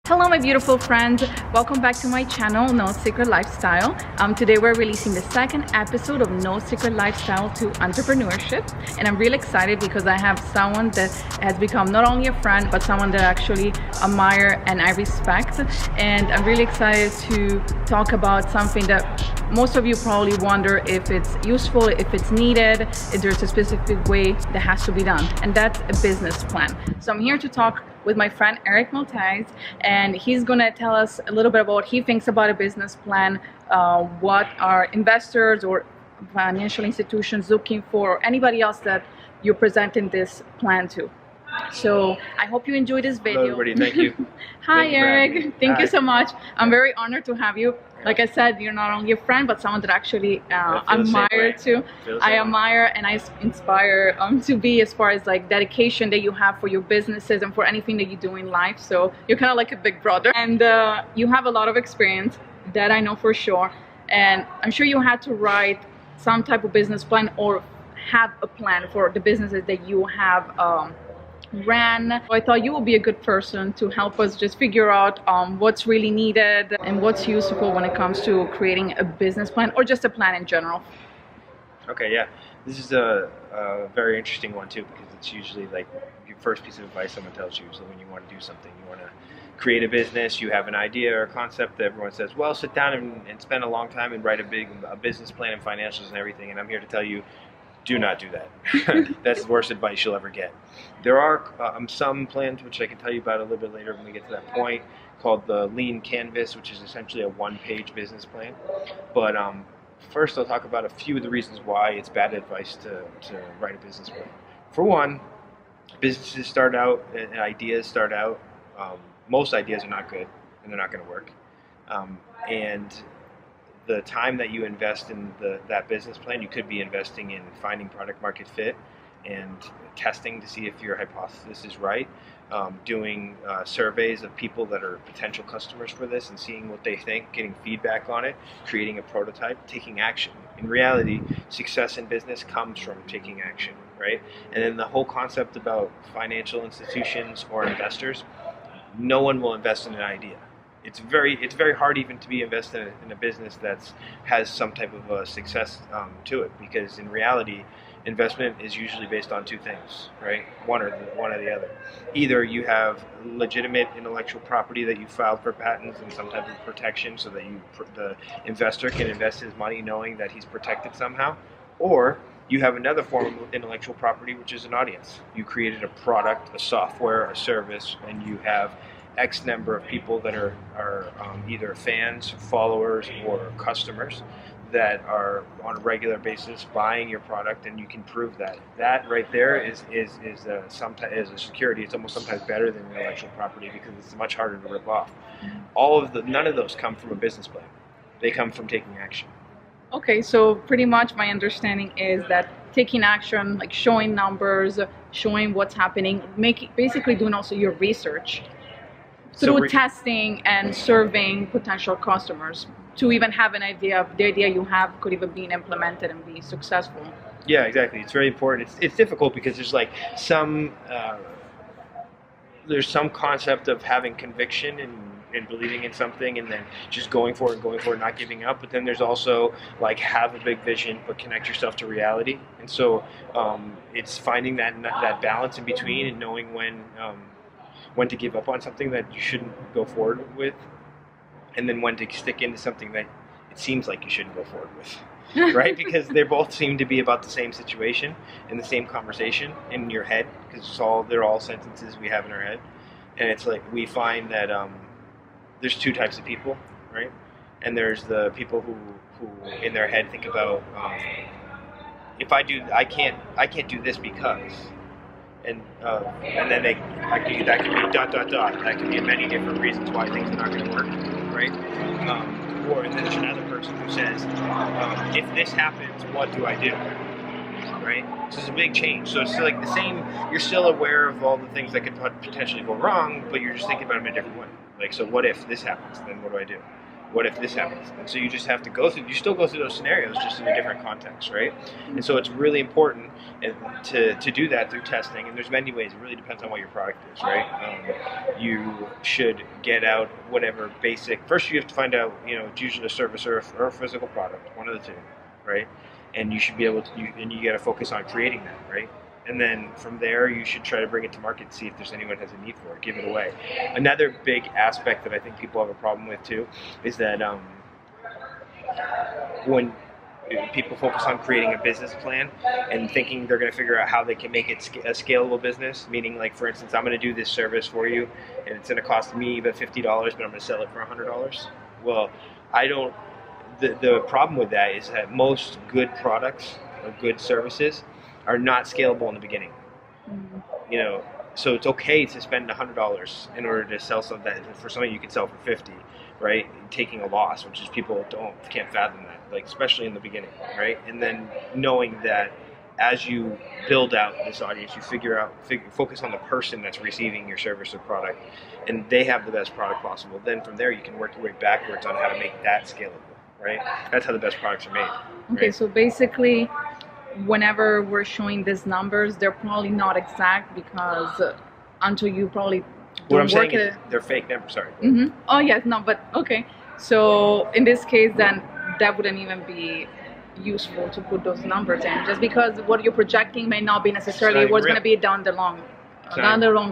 Hello my beautiful friends, welcome back to my channel No Secret Lifestyle. Today we're releasing the second episode of No Secret Lifestyle to Entrepreneurship, and I'm really excited because I have someone that has become not only a friend but someone that I actually admire and I respect, and I'm really excited to talk about something that most of you probably wonder if it's useful, if it's needed, if there's a specific way that has to be done, and that's a business plan. So I'm here to talk with my friend Erik Maltais, and he's gonna tell us a little bit about what he thinks about a business plan, what are investors or financial institutions looking for, or anybody else that you're presenting this plan to. So I hope you enjoyed this video. Hello everybody, thank you. Hi Thank you Erik, thank you Hi. so much. I'm very honored to have you. Like I said, you're not only a friend, but someone that I actually admire too. I admire and I inspire to be, as far as like dedication that you have for your businesses and for anything that you do in life. So you're kind of like a big brother, and you have a lot of experience, that I know for sure. And I'm sure you had to write some type of business plan or have a plan for the businesses that you have ran. I thought you would be a good person to help us just figure out what's really needed and what's useful when it comes to creating a business plan or just a plan in general. Okay, yeah. This is a very interesting one too, because it's usually like your first piece of advice someone tells you. So when you want to do something, you want to create a business, you have an idea or a concept that everyone says, well, sit down and spend a long time and write a business plan and financials and everything. And I'm here to tell you, do not do that. That's the worst advice you'll ever get. There are some plans, which I can tell you about a little bit later when we get to that point, called the Lean Canvas, which is essentially a one-page business plan. But first I'll talk about a few of the reasons why it's bad advice to write a business plan. For one, businesses start out and ideas start out. Most ideas are not good and they're not going to work. And the time that you invest in that business plan, you could be investing in finding product market fit and testing to see if your hypothesis is right, doing surveys of people that are potential customers for this and seeing what they think, getting feedback on it, creating a prototype, taking action. In reality, success in business comes from taking action, right? And then the whole concept about financial institutions or investors, no one will invest in an idea. It's very hard even to be invested in a business that has some type of a success to it, because in reality, investment is usually based on two things, right? One or the other. Either you have legitimate intellectual property that you filed for patents and some type of protection, so that the investor can invest his money knowing that he's protected somehow, or you have another form of intellectual property, which is an audience. You created a product, a software, a service, and you have X number of people that are either fans, followers, or customers that are on a regular basis buying your product, and you can prove that. That right there is a security. It's almost sometimes better than intellectual property because it's much harder to rip off. None of those come from a business plan. They come from taking action. Okay, so pretty much my understanding is that taking action, like showing numbers, showing what's happening, basically doing also your research through testing and surveying potential customers to even have an idea of the idea you have could even be implemented and be successful. Yeah, exactly. It's very important. It's difficult because there's like there's some concept of having conviction and believing in something and then just going for it, not giving up. But then there's also like have a big vision but connect yourself to reality. And so it's finding that balance in between and knowing when to give up on something that you shouldn't go forward with, and then when to stick into something that it seems like you shouldn't go forward with, right? Because they both seem to be about the same situation and the same conversation in your head, because they're all sentences we have in our head. And it's like we find that there's two types of people, right? And there's the people who in their head think about if I can't do this because. And then that can be ... That can be many different reasons why things are not going to work, right? Or then there's another person who says, if this happens, what do I do? Right? So it's a big change. So it's like the same. You're still aware of all the things that could potentially go wrong, but you're just thinking about them in a different way. Like, so what if this happens? Then what do I do? What if this happens? And so you just have to you still go through those scenarios, just in a different context, right? And so it's really important to do that through testing, and there's many ways. It really depends on what your product is, right? You should get out whatever basic. First, you have to find out, it's usually a service or a physical product, one of the two, right? And you should be able to, and you got to focus on creating that, right? And then from there, you should try to bring it to market, see if there's anyone who has a need for it, give it away. Another big aspect that I think people have a problem with too is that when people focus on creating a business plan and thinking they're going to figure out how they can make it a scalable business, meaning like, for instance, I'm going to do this service for you and it's going to cost me about $50, but I'm going to sell it for $100. Well, the problem with that is that most good products or good services are not scalable in the beginning. So it's okay to spend $100 in order to sell something for something you can sell for $50, right? Taking a loss, which is people can't fathom that, like especially in the beginning, right? And then knowing that as you build out this audience, you focus on the person that's receiving your service or product, and they have the best product possible. Then from there, you can work your way backwards on how to make that scalable, right? That's how the best products are made. Okay, right? so basically, whenever we're showing these numbers, they're probably not exact because until you probably what I'm saying is they're fake numbers. Sorry. Mm-hmm. Oh yes, no, but okay. So in this case, then that wouldn't even be useful to put those numbers in, just because what you're projecting may not be necessarily what's going to be down the long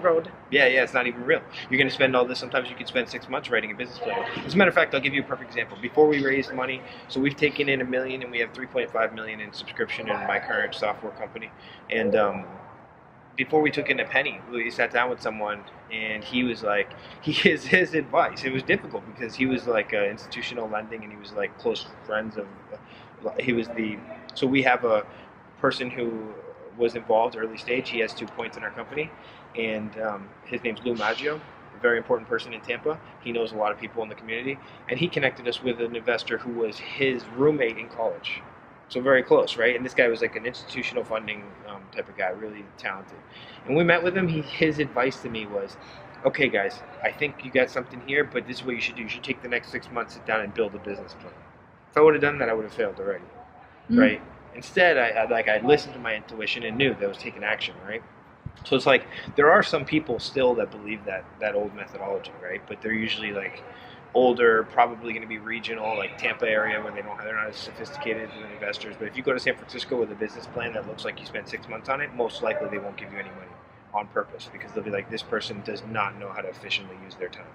road. Yeah, it's not even real. You're going to spend all this. Sometimes you could spend 6 months writing a business plan. As a matter of fact, I'll give you a perfect example. Before we raised money, so we've taken in $1 million and we have $3.5 million in subscription in my current software company. And before we took in a penny, we sat down with someone and he was like, his advice. It was difficult because he was like institutional lending and he was like close friends of. So we have a person who was involved early stage. He has 2 points in our company, and his name's Lou Maggio, a very important person in Tampa. He knows a lot of people in the community, and he connected us with an investor who was his roommate in college. So very close, right? And this guy was like an institutional funding type of guy, really talented. And we met with him. His advice to me was, okay, guys, I think you got something here, but this is what you should do. You should take the next 6 months, sit down, and build a business plan. If I would have done that, I would have failed already, right? Instead, I listened to my intuition and knew that I was taking action, right? So it's like there are some people still that believe that old methodology, right? But they're usually like older, probably going to be regional, like Tampa area, where they're not as sophisticated as investors. But if you go to San Francisco with a business plan that looks like you spent 6 months on it, most likely they won't give you any money on purpose because they'll be like, this person does not know how to efficiently use their time.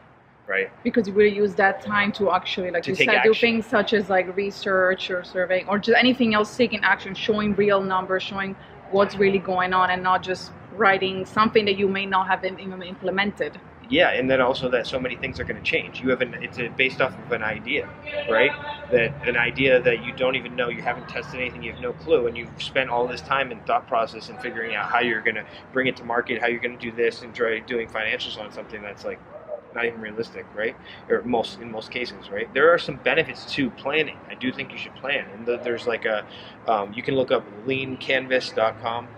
Right. Because you will use that time to actually, like you said, do things such as like research or surveying or just anything else, taking action, showing real numbers, showing what's really going on, and not just writing something that you may not have even implemented. Yeah, and then also that so many things are going to change. It's based off of an idea, right? That an idea that you don't even know, you haven't tested anything, you have no clue, and you've spent all this time in thought process and figuring out how you're going to bring it to market, how you're going to do this, and try doing financials on something that's like not even realistic, right? Or in most cases, right? There are some benefits to planning. I do think you should plan. And there's like you can look up leancanvas.com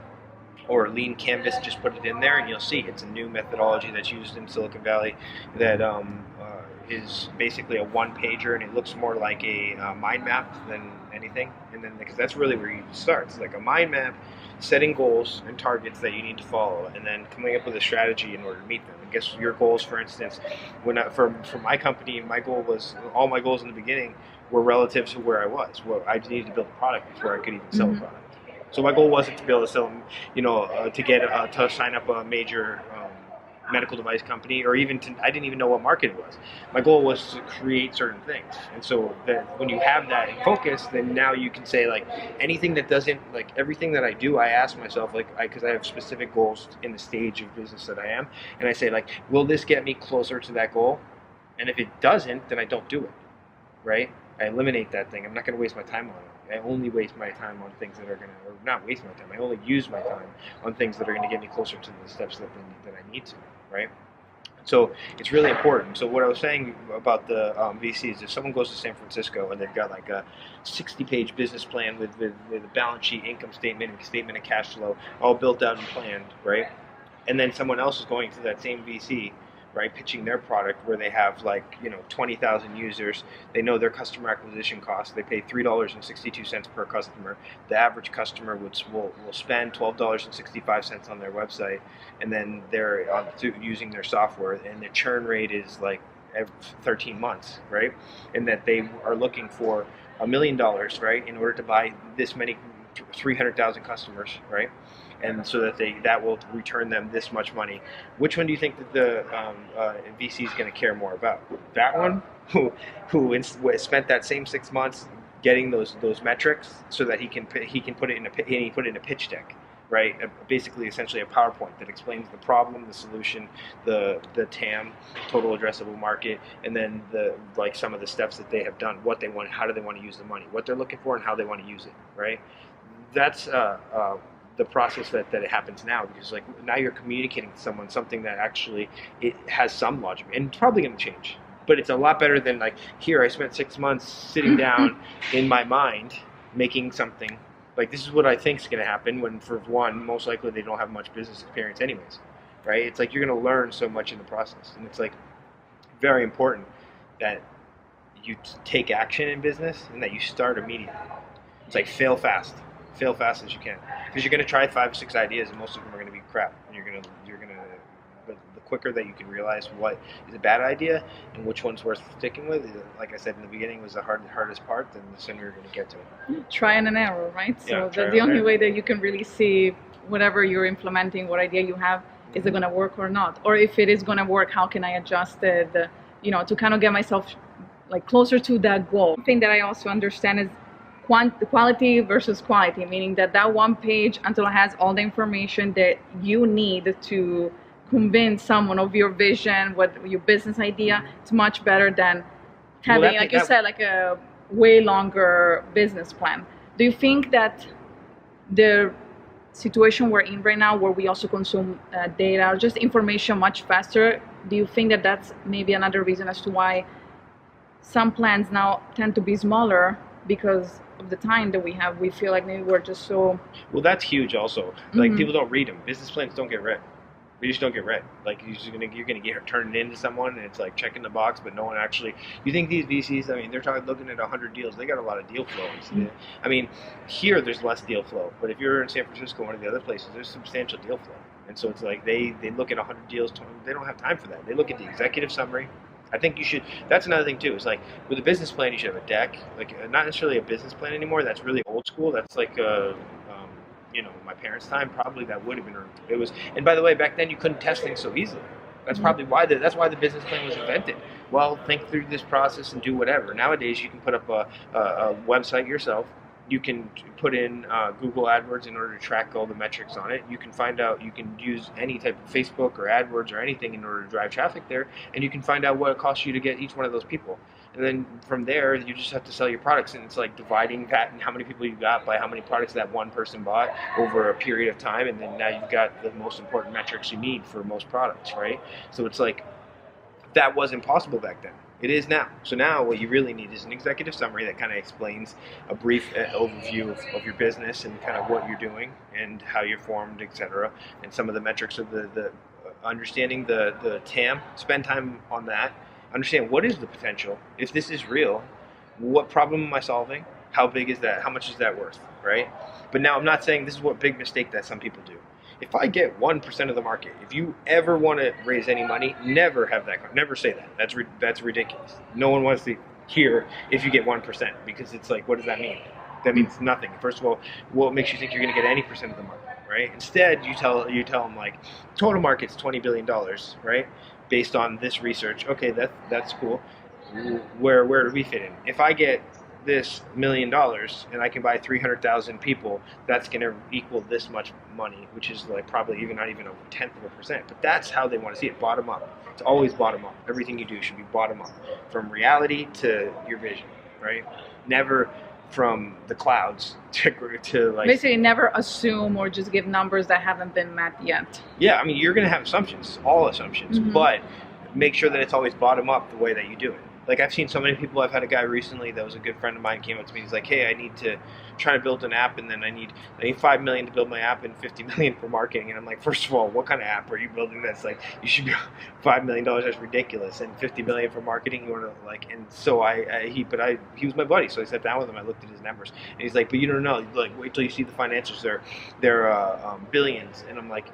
or Lean Canvas, just put it in there and you'll see it's a new methodology that's used in Silicon Valley that is basically a one-pager, and it looks more like a mind map than anything. And then because that's really where you start. It's like a mind map, setting goals and targets that you need to follow, and then coming up with a strategy in order to meet them. I guess your goals, for instance, for my company, my goal was, all my goals in the beginning were relative to where I was. Well, I needed to build a product before I could even sell a product. So my goal wasn't to be able to sell, to sign up a major medical device company, or even I didn't even know what market it was. My goal was to create certain things. And so when you have that in focus, then now you can say, like, anything that doesn't, like, everything that I do, I ask myself, like, because I have specific goals in the stage of business that I am, and I say, like, will this get me closer to that goal? And if it doesn't, then I don't do it, right? I eliminate that thing. I'm not going to waste my time on it. I only waste my time on things that are going to, or not waste my time, I only use my time on things that are going to get me closer to the steps that I need to, right? So it's really important. So what I was saying about the VCs, if someone goes to San Francisco and they've got like a 60-page business plan with a balance sheet, income statement, and statement of cash flow, all built out and planned, right? And then someone else is going to that same VC right? Pitching their product where they have like, 20,000 users. They know their customer acquisition cost. They pay $3.62 per customer. The average customer will spend $12.65 on their website, and then they're using their software, and the churn rate is like every 13 months, right? And that they are looking for $1 million, right, in order to buy this many 300,000 customers, right? And so that will return them this much money. Which one do you think that the VC is going to care more about? That one, who spent that same 6 months getting those metrics, so that he can put it in a pitch deck, right? Basically, essentially a PowerPoint that explains the problem, the solution, the TAM, total addressable market, and then some of the steps that they have done, what they want, how do they want to use the money, what they're looking for, and how they want to use it, right? That's the process that it happens now, because like now you're communicating to someone something that actually it has some logic, and it's probably going to change, but it's a lot better than like, here I spent 6 months sitting down in my mind making something. Like, this is what I think is going to happen, when for one, most likely they don't have much business experience anyways, right? It's like you're going to learn so much in the process, and it's like very important that you take action in business and that you start immediately. It's like fail fast as you can, because you're going to try 5 or 6 ideas, and most of them are going to be crap, and you're going to but the quicker that you can realize what is a bad idea and which one's worth sticking with, like I said in the beginning, was the hardest part, then the sooner you're going to get to it. Trial and error, right? Yeah, So the only way that you can really see whatever you're implementing, what idea you have, is it going to work or not? Or if it is going to work, how can I adjust it, to kind of get myself like closer to that goal. The thing that I also understand is quality versus quality, meaning that one page, until it has all the information that you need to convince someone of your vision, what your business idea, it's much better than having, like you said, like a way longer business plan. Do you think that the situation we're in right now, where we also consume data or just information much faster, do you think that that's maybe another reason as to why some plans now tend to be smaller, because of the time that we have? We feel like maybe we're just so... Well, that's huge also. Like, people don't read them. Business plans don't get read. They just don't get read. Like, you're gonna get turned into someone, and it's like checking the box, but no one actually. You think these VCs? I mean, they're looking at 100 deals. They got a lot of deal flow. I mean, here there's less deal flow, but if you're in San Francisco, one of the other places, there's substantial deal flow. And so it's like they look at 100 deals. They don't have time for that. They look at the executive summary. I think you should. That's another thing too. Is like with a business plan, you should have a deck. Like, not necessarily a business plan anymore. That's really old school. That's like my parents' time, probably that would have been. It was. And by the way, back then you couldn't test things so easily. That's probably why that's why the business plan was invented. Well, think through this process and do whatever. Nowadays, you can put up a website yourself. You can put in Google AdWords in order to track all the metrics on it. You can find out, you can use any type of Facebook or AdWords or anything in order to drive traffic there, and you can find out what it costs you to get each one of those people. And then from there, you just have to sell your products, and it's like dividing that and how many people you got by how many products that one person bought over a period of time, and then now you've got the most important metrics you need for most products, right? So it's like, that wasn't possible back then. It is now. So now what you really need is an executive summary that kind of explains a brief overview of your business and kind of what you're doing and how you're formed, etc. And some of the metrics of the understanding the TAM. Spend time on that. Understand what is the potential. If this is real, what problem am I solving? How big is that? How much is that worth, right? But now I'm not saying this is what big mistake that some people do. If I get 1% of the market, if you ever want to raise any money, never have that. Never say that. That's ridiculous. No one wants to hear if you get 1%, because it's like, what does that mean? That means nothing. First of all, what makes you think you're going to get any percent of the market, right? Instead, you tell them like, total market's $20 billion, right? Based on this research. Okay, that's cool. Where do we fit in? If I get this $1 million and I can buy 300,000 people, that's going to equal this much money, which is like probably not even a 0.1%. But that's how they want to see it, bottom up. It's always bottom up. Everything you do should be bottom up, from reality to your vision, right? Never from the clouds to like... Basically never assume or just give numbers that haven't been met yet. Yeah, I mean, you're going to have assumptions, all assumptions, but make sure that it's always bottom up the way that you do it. Like I've seen so many people. I've had a guy recently that was a good friend of mine came up to me. He's like, "Hey, I need to try to build an app, and then I need $5 million to build my app and $50 million for marketing." And I'm like, first of all, what kind of app are you building? That's like you should be $5 million. That's ridiculous. And $50 million for marketing. You want to like? And so he was my buddy. So I sat down with him. I looked at his numbers, and he's like, "But you don't know. Like, wait till you see the financials. They're billions." And I'm like,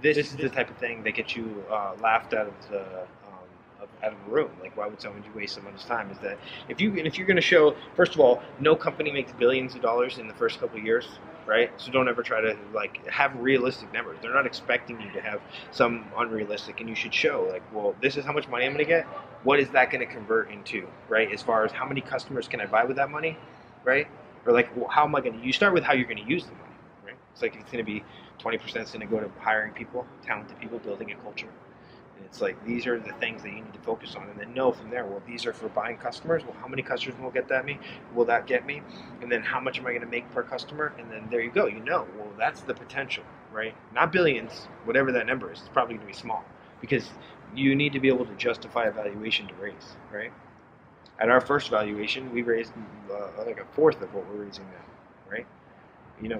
this is the type of thing that gets you laughed out of the out of the room. Like, why would someone waste someone's time? Is that if you're going to show, first of all, no company makes billions of dollars in the first couple of years, right? So don't ever try to like have realistic numbers. They're not expecting you to have some unrealistic, and you should show like, well, this is how much money I'm going to get. What is that going to convert into, right? As far as how many customers can I buy with that money, right? Or like, well, how am I going to? You start with how you're going to use the money, right? It's like it's going to be 20% is going to go to hiring people, talented people, building a culture. And it's like, these are the things that you need to focus on, and then know from there, well, these are for buying customers. Well, how many customers will that get me? And then how much am I going to make per customer? And then there you go. Well, that's the potential, right? Not billions, whatever that number is. It's probably going to be small because you need to be able to justify a valuation to raise, right? At our first valuation, we raised like a fourth of what we're raising now, right?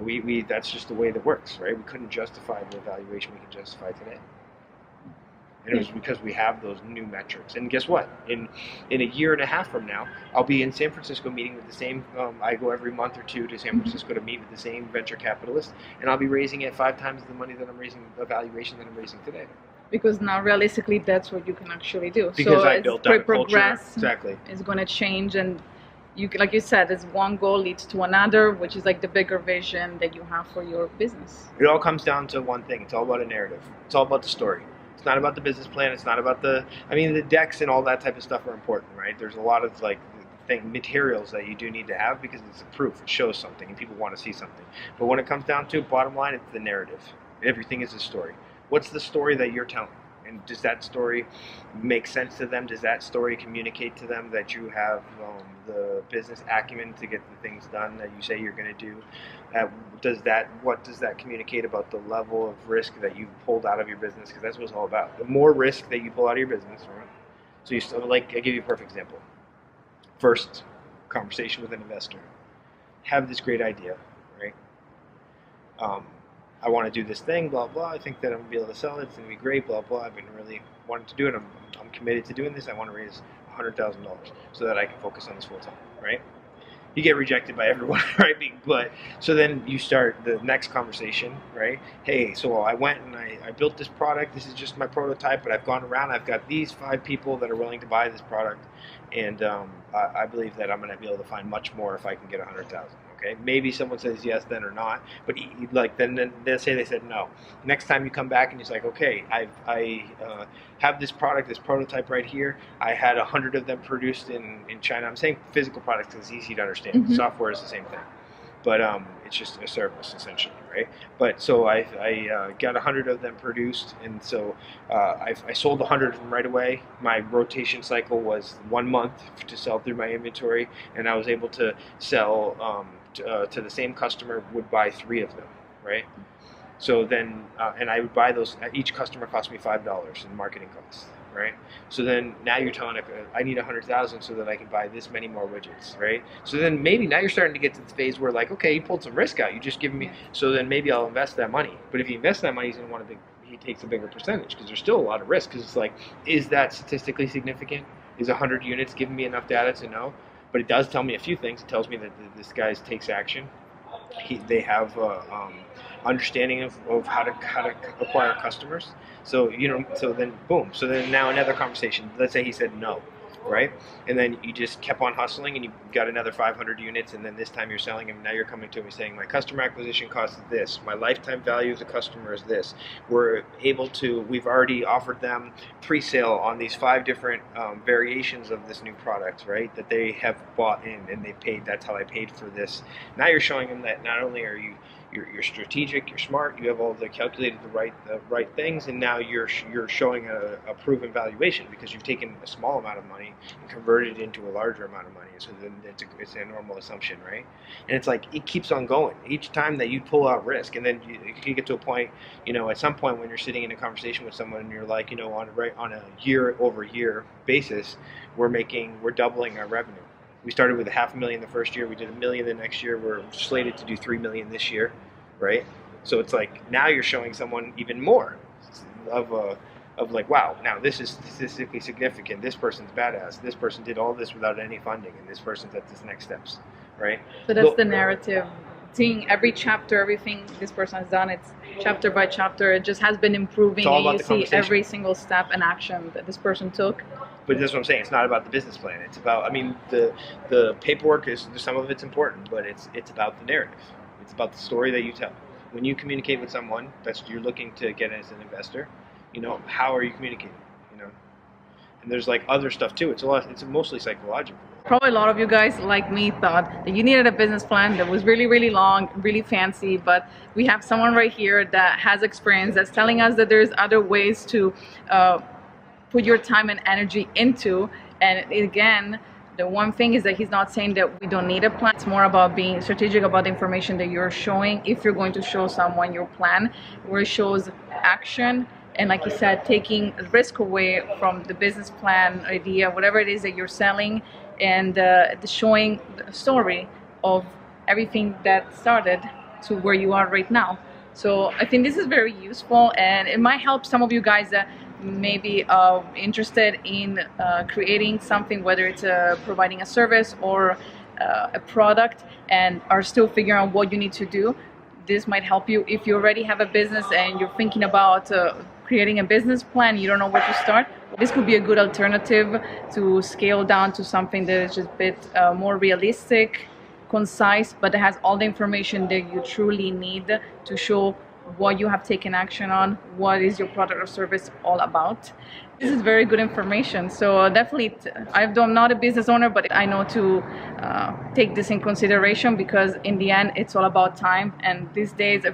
We that's just the way that works, right? We couldn't justify the valuation we can justify today. And it was because we have those new metrics. And guess what? In a year and a half from now, I'll be in San Francisco meeting with the same, I go every month or two to San Francisco to meet with the same venture capitalist, and I'll be raising at 5 times the money that I'm raising, the valuation that I'm raising today. Because now realistically, that's what you can actually do. Because so I built out a culture. Exactly. It's going to change, and you, like you said, it's one goal leads to another, which is like the bigger vision that you have for your business. It all comes down to one thing. It's all about a narrative. It's all about the story. It's not about the business plan. It's not about the decks and all that type of stuff are important, right? There's a lot of like materials that you do need to have because it's a proof. It shows something and people want to see something. But when it comes down to bottom line, it's the narrative. Everything is a story. What's the story that you're telling? And does that story make sense to them? Does that story communicate to them that you have the business acumen to get the things done that you say you're going to do? What does that communicate about the level of risk that you've pulled out of your business? Because that's what it's all about. The more risk that you pull out of your business, right? So you still, like, I give you a perfect example. First conversation with an investor. Have this great idea, right? I want to do this thing, blah, blah. I think that I'm going to be able to sell it. It's going to be great, blah, blah. I've been really wanting to do it. I'm committed to doing this. I want to raise $100,000 so that I can focus on this full time, right? You get rejected by everyone, right? But so then you start the next conversation, right? Hey, so I went and I built this product. This is just my prototype, but I've gone around. I've got these 5 people that are willing to buy this product, and I believe that I'm going to be able to find much more if I can get 100,000. Okay, maybe someone says yes then or not, but then they'll say they said no. Next time you come back and it's like, okay, I have this product, this prototype right here. I had 100 of them produced in China. I'm saying physical products because it's easy to understand. Mm-hmm. Software is the same thing, but it's just a service essentially, right? But so I got 100 of them produced, and so I sold 100 of them right away. My rotation cycle was 1 month to sell through my inventory, and I was able to sell to the same customer would buy 3 of them, right? So then, and I would buy those. Each customer cost me $5 in marketing costs, right? So then now you're telling I need 100,000 so that I can buy this many more widgets, right? So then maybe now you're starting to get to the phase where like, okay, you pulled some risk out. You just given me. So then maybe I'll invest that money. But if you invest that money, he's going to want he takes a bigger percentage because there's still a lot of risk. Because it's like, is that statistically significant? Is 100 units giving me enough data to know? But it does tell me a few things. It tells me that this guy takes action. They have understanding of how to acquire customers. So so then boom. So then now another conversation. Let's say he said no, right? And then you just kept on hustling and you got another 500 units, and then this time you're selling them. Now you're coming to me saying my customer acquisition cost is this, my lifetime value of the customer is this. We've already offered them pre-sale on these 5 different variations of this new product, right? That they have bought in and they paid. That's how I paid for this. Now you're showing them that not only are you you're strategic, you're smart, you have all the calculated the right things, and now you're showing a proven valuation because you've taken a small amount of money and converted it into a larger amount of money. So then it's a normal assumption, right? And it's like it keeps on going each time that you pull out risk, and then you get to a point, at some point when you're sitting in a conversation with someone and you're like, on a year-over-year basis, we're doubling our revenue. We started with $500,000 the first year. We did $1 million the next year. We're slated to do $3 million this year, right? So it's like now you're showing someone even more of like, wow, now this is statistically significant. This person's badass. This person did all this without any funding, and this person's at this next steps, right? So that's the narrative. Seeing every chapter, everything this person has done, it's chapter by chapter. It just has been improving, and you see every single step and action that this person took. But that's what I'm saying. It's not about the business plan. It's about, the paperwork is, some of it's important, but it's about the narrative. It's about the story that you tell. When you communicate with someone that you're looking to get as an investor, how are you communicating? And there's like other stuff too. It's mostly psychological. Probably a lot of you guys, like me, thought that you needed a business plan that was really, really long, really fancy, but we have someone right here that has experience that's telling us that there's other ways to put your time and energy into. And again, the one thing is that he's not saying that we don't need a plan. It's more about being strategic about the information that you're showing. If you're going to show someone your plan, where it shows action, and like you said, taking risk away from the business plan, idea, whatever it is that you're selling, and showing the story of everything that started to where you are right now. So I think this is very useful, and it might help some of you guys that maybe interested in creating something, whether it's providing a service or a product, and are still figuring out what you need to do. This might help you if you already have a business and you're thinking about creating a business plan, you don't know where to start. This could be a good alternative to scale down to something that is just a bit more realistic, concise, but it has all the information that you truly need to show what you have taken action on, what is your product or service all about. This is very good information. So definitely, I'm not a business owner, but I know to take this in consideration, because in the end, it's all about time. And these days,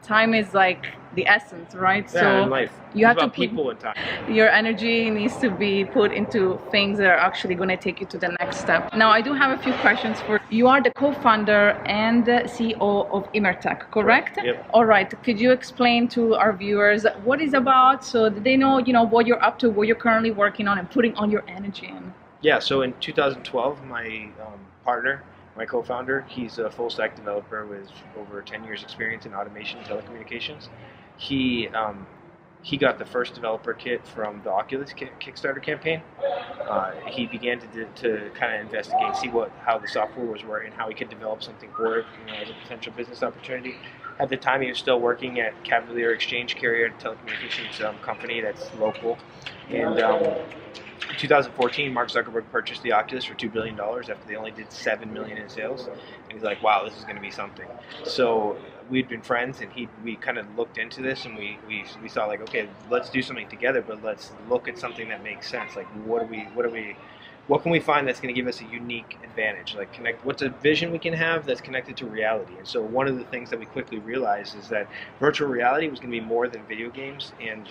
time is like the essence, right? Yeah, so in life. You have to people and time. Your energy needs to be put into things that are actually going to take you to the next step. Now, I do have a few questions for you. You are the co-founder and CEO of IMMERTEC, correct? Yep. All right. Could you explain to our viewers what it's about, so that they know, what you're up to, what you're currently working on, and putting all your energy in? Yeah. So in 2012, my partner, my co-founder, he's a full stack developer with over 10 years experience in automation and telecommunications. He got the first developer kit from the Oculus Kickstarter campaign. He began to kind of investigate, see how the software was working, how he could develop something for it, as a potential business opportunity. At the time, he was still working at Cavalier Exchange Carrier, a telecommunications company that's local. And in 2014, Mark Zuckerberg purchased the Oculus for $2 billion after they only did $7 million in sales. And he's like, wow, this is going to be something. So we'd been friends, and we kind of looked into this, and we saw like, okay, let's do something together, but let's look at something that makes sense. Like, what can we find that's going to give us a unique advantage? Like, what's a vision we can have that's connected to reality? And so one of the things that we quickly realized is that virtual reality was going to be more than video games and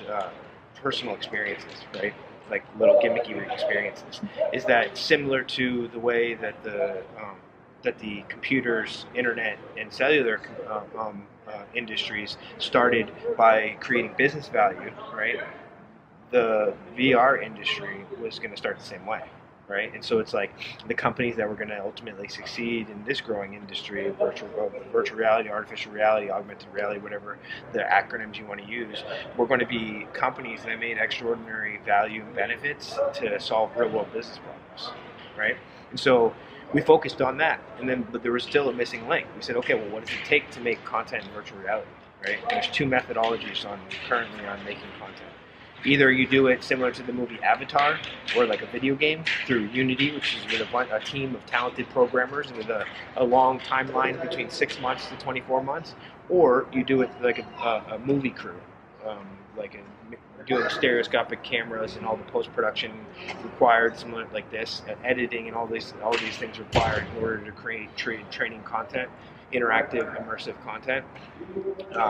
personal experiences, right? Like little gimmicky experiences. Is that similar to the way that the computers, internet, and cellular industries started by creating business value, right? The VR industry was going to start the same way, right? And so it's like the companies that were going to ultimately succeed in this growing industry of virtual reality, artificial reality, augmented reality, whatever the acronyms you want to use, were going to be companies that made extraordinary value and benefits to solve real-world business problems, right? And so we focused on that, but there was still a missing link. We said, okay, well, what does it take to make content in virtual reality, right? And there's two methodologies currently on making content. Either you do it similar to the movie Avatar, or like a video game through Unity, which is with a team of talented programmers with a long timeline between 6 months to 24 months, or you do it like a movie crew, doing stereoscopic cameras and all the post-production required, similar like this, editing and all these things required in order to create training content. interactive, immersive content,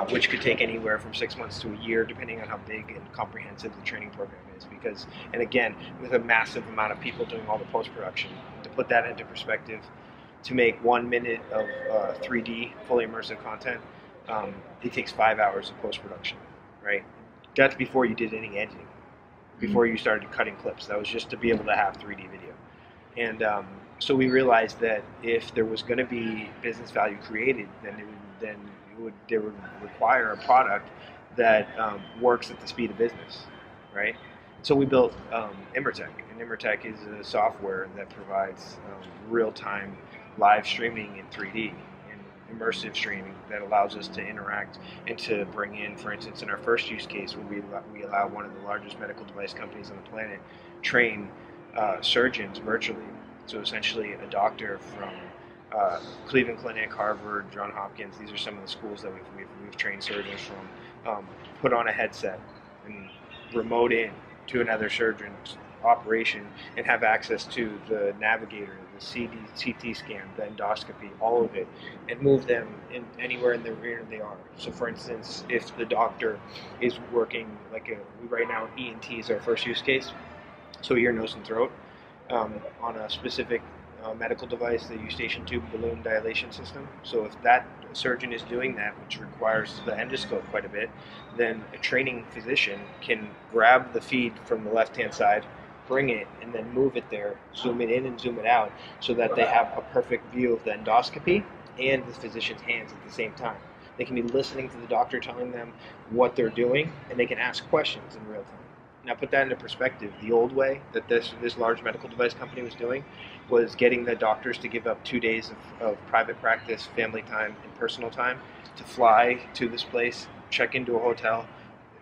which could take anywhere from 6 months to a year, depending on how big and comprehensive the training program is. Because, and again, with a massive amount of people doing all the post-production, to put that into perspective, to make 1 minute of 3D fully immersive content, it takes 5 hours of post-production, right? That's before you did any editing, before you started cutting clips. That was just to be able to have 3D video. And so we realized that if there was going to be business value created, then they would require a product that works at the speed of business, right? So we built IMMERTEC, and IMMERTEC is a software that provides real-time live streaming in 3D and immersive streaming that allows us to interact and to bring in, for instance, in our first use case, where we allow one of the largest medical device companies on the planet train surgeons virtually. So essentially a doctor from Cleveland Clinic, Harvard, Johns Hopkins, these are some of the schools that we've trained surgeons from, put on a headset and remote in to another surgeon's operation and have access to the navigator, the CT scan, the endoscopy, all of it, and move them in anywhere in the rear they are. So for instance, if the doctor is working, right now ENT is our first use case, so ear, nose, and throat, on a specific medical device, the eustachian tube balloon dilation system. So if that surgeon is doing that, which requires the endoscope quite a bit, then a training physician can grab the feed from the left-hand side, bring it, and then move it there, zoom it in and zoom it out, so that they have a perfect view of the endoscopy and the physician's hands at the same time. They can be listening to the doctor telling them what they're doing, and they can ask questions in real time. Now put that into perspective. The old way that this large medical device company was doing was getting the doctors to give up 2 days of private practice, family time, and personal time to fly to this place, check into a hotel,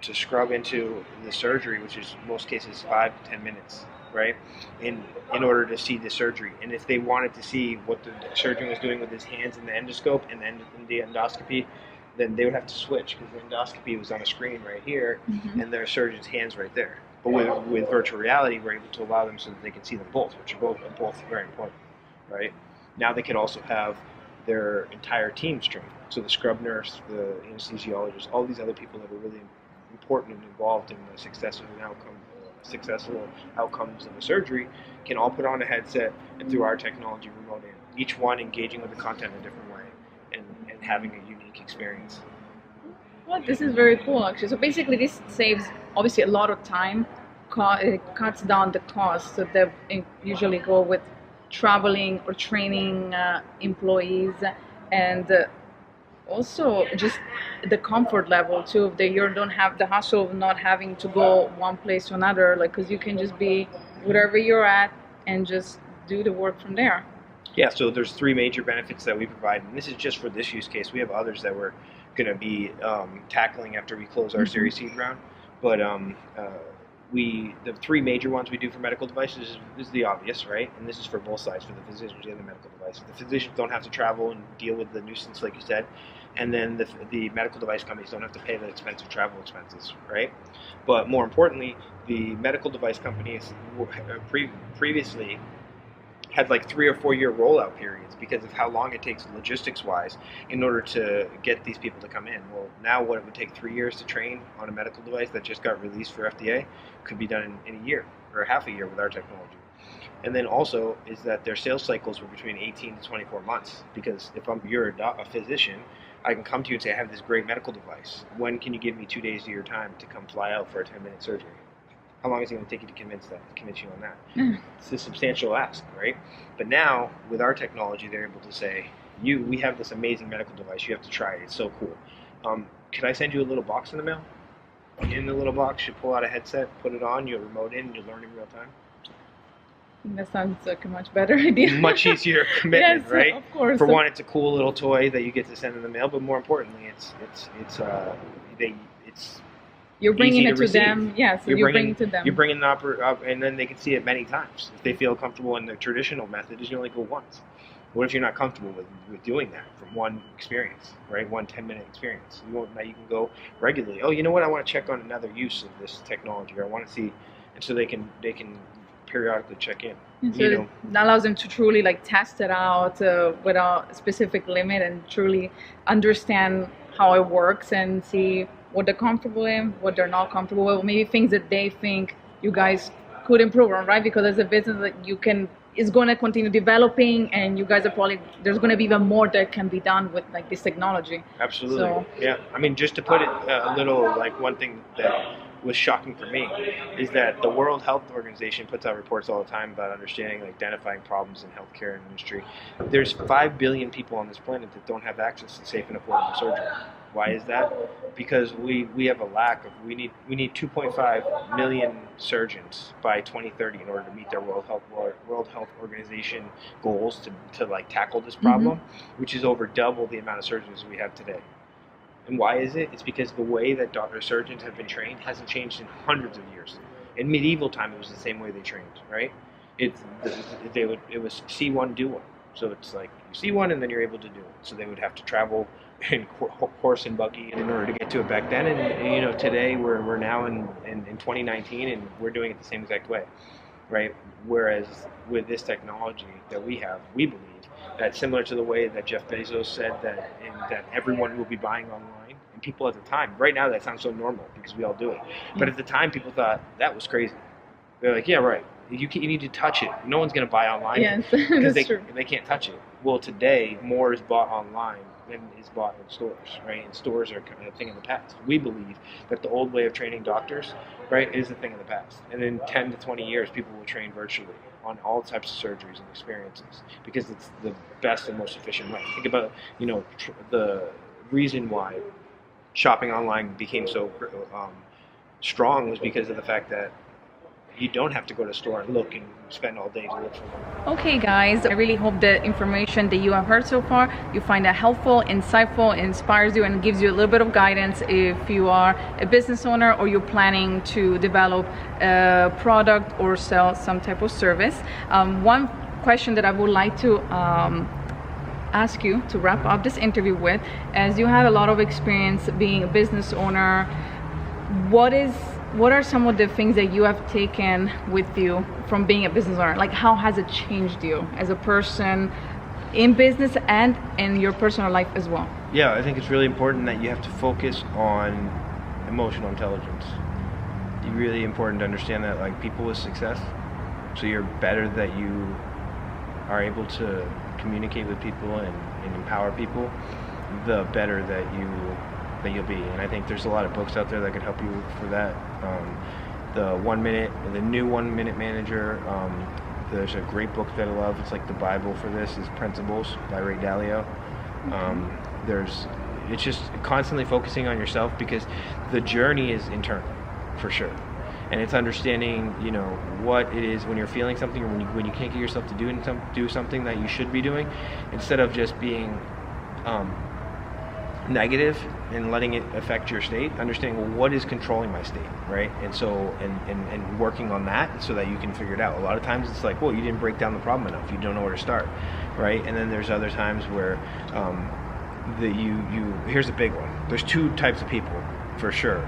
to scrub into the surgery, which is in most cases 5 to 10 minutes, right? In order to see the surgery. And if they wanted to see what the surgeon was doing with his hands in the endoscope and then in the endoscopy, then they would have to switch, because the endoscopy was on a screen right here, and their surgeon's hands right there. But with virtual reality, we're able to allow them so that they can see them both, which are both very important, right? Now they could also have their entire teams trained. So the scrub nurse, the anesthesiologist, all these other people that are really important and involved in the successful outcomes of the surgery can all put on a headset and through our technology remote in, each one engaging with the content in a different way and having a unique experience. Well, this is very cool, actually. So basically this saves obviously a lot of time, it cuts down the cost. So they usually go with traveling or training employees, and also just the comfort level too. That you don't have the hassle of not having to go one place to another, because you can just be wherever you're at and just do the work from there. Yeah, so there's 3 major benefits that we provide, and this is just for this use case. We have others that we're going to be tackling after we close our Series Seed round, but the 3 major ones we do for medical devices is the obvious, right? And this is for both sides, for the physicians and the medical devices. The physicians don't have to travel and deal with the nuisance, like you said, and then the medical device companies don't have to pay the expensive travel expenses, right? But more importantly, the medical device companies previously had 3 or 4 year rollout periods because of how long it takes logistics-wise in order to get these people to come in. Well, now what it would take 3 years to train on a medical device that just got released for FDA could be done in a year or half a year with our technology. And then also is that their sales cycles were between 18 to 24 months, because if you're a physician, I can come to you and say, I have this great medical device. When can you give me 2 days of your time to come fly out for a 10-minute surgery? How long is it going to take you to convince you on that? It's a substantial ask, right? But now, with our technology, they're able to say, we have this amazing medical device, you have to try it, it's so cool. Can I send you a little box in the mail? In the little box, you pull out a headset, put it on, you'll remote in, you'll learn in real time. That sounds like a much better idea. Much easier commitment, yes, right? Of course. For one, it's a cool little toy that you get to send in the mail, but more importantly, it's you're bringing easy it to them. Yes, yeah, so you're bringing it to them. You're bringing it up, and then they can see it many times. If they feel comfortable in the traditional method, is you only go once. What if you're not comfortable with doing that from one experience, right? 1 10-minute experience. Now you can go regularly. Oh, you know what? I want to check on another use of this technology, or I want to see, and so they can periodically check in. So it allows them to truly like test it out without a specific limit and truly understand how it works and see what they're comfortable in, what they're not comfortable with, maybe things that they think you guys could improve on, right? Because as a business that is going to continue developing, and you guys are probably, there's going to be even more that can be done with like this technology. Absolutely. So, yeah. I mean, just to put it a little, like one thing that was shocking for me is that the World Health Organization puts out reports all the time about understanding, like, identifying problems in healthcare industry. There's 5 billion people on this planet that don't have access to safe and affordable surgery. Why is that? Because we have a lack of, we need 2.5 million surgeons by 2030 in order to meet their World Health Organization goals to like tackle this problem, which is over double the amount of surgeons we have today. And why is it? It's because the way that surgeons have been trained hasn't changed in hundreds of years. In medieval time, it was the same way they trained, right? It was see one, do one. So it's like you see one and then you're able to do it. So they would have to travel in horse and buggy in order to get to it back then. And today we're now in 2019 and we're doing it the same exact way, right? Whereas with this technology that we have, we believe that similar to the way that Jeff Bezos said that everyone will be buying online, and people at the time, right now that sounds so normal because we all do it, but at the time people thought that was crazy. They're like, yeah, right. You need to touch it. No one's going to buy online because they can't touch it. Well, today more is bought online than is bought in stores, right? And stores are kind of a thing of the past. We believe that the old way of training doctors, right, is a thing of the past. And in 10 to 20 years, people will train virtually on all types of surgeries and experiences because it's the best and most efficient way. Think about, the reason why shopping online became so strong was because of the fact that you don't have to go to a store and look and spend all day to look for one. Okay guys, I really hope the information that you have heard so far, you find that helpful, insightful, inspires you and gives you a little bit of guidance if you are a business owner or you're planning to develop a product or sell some type of service. One question that I would like to ask you to wrap up this interview with, as you have a lot of experience being a business owner, what are some of the things that you have taken with you from being a business owner? Like, how has it changed you as a person in business and in your personal life as well? Yeah, I think it's really important that you have to focus on emotional intelligence. It's really important to understand that, like, people with success, so you're better that you are able to communicate with people and empower people, the better that you'll be. And I think there's a lot of books out there that could help you for that. The new 1 Minute Manager, there's a great book that I love, it's like the Bible for this, is Principles by Dalio. It's just constantly focusing on yourself, because the journey is internal for sure, and it's understanding what it is when you're feeling something, or when you can't get yourself to do something that you should be doing, instead of just being negative and letting it affect your state, understanding, well, what is controlling my state, right? And so and working on that so that you can figure it out. A lot of times it's like, well, you didn't break down the problem enough, you don't know where to start, right? And then there's other times where here's a big one. There's two types of people for sure.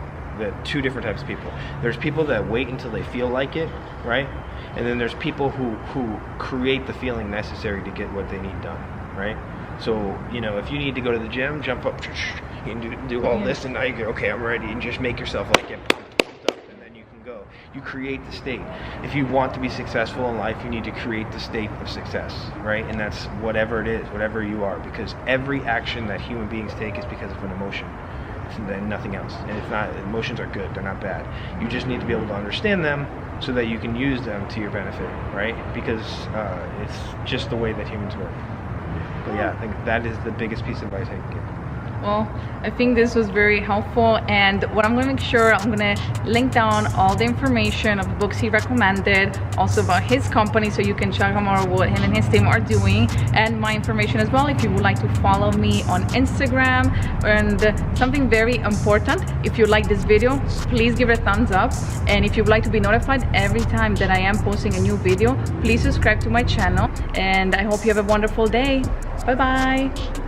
Two different types of people. There's people that wait until they feel like it, right? And then there's people who create the feeling necessary to get what they need done, right? So, if you need to go to the gym, jump up and do all this, and now you go, okay, I'm ready, and just make yourself like get pumped up, and then you can go. You create the state. If you want to be successful in life, you need to create the state of success, right? And that's whatever it is, whatever you are, because every action that human beings take is because of an emotion, and nothing else. And it's not, emotions are good, they're not bad. You just need to be able to understand them so that you can use them to your benefit, right? Because it's just the way that humans work. But yeah, I think that is the biggest piece of advice I can give. Well, I think this was very helpful, and what I'm going to make sure, I'm going to link down all the information of the books he recommended, also about his company, so you can check out what him and his team are doing, and my information as well if you would like to follow me on Instagram. And something very important, if you like this video, please give it a thumbs up, and if you would like to be notified every time that I am posting a new video, please subscribe to my channel, and I hope you have a wonderful day. Bye bye.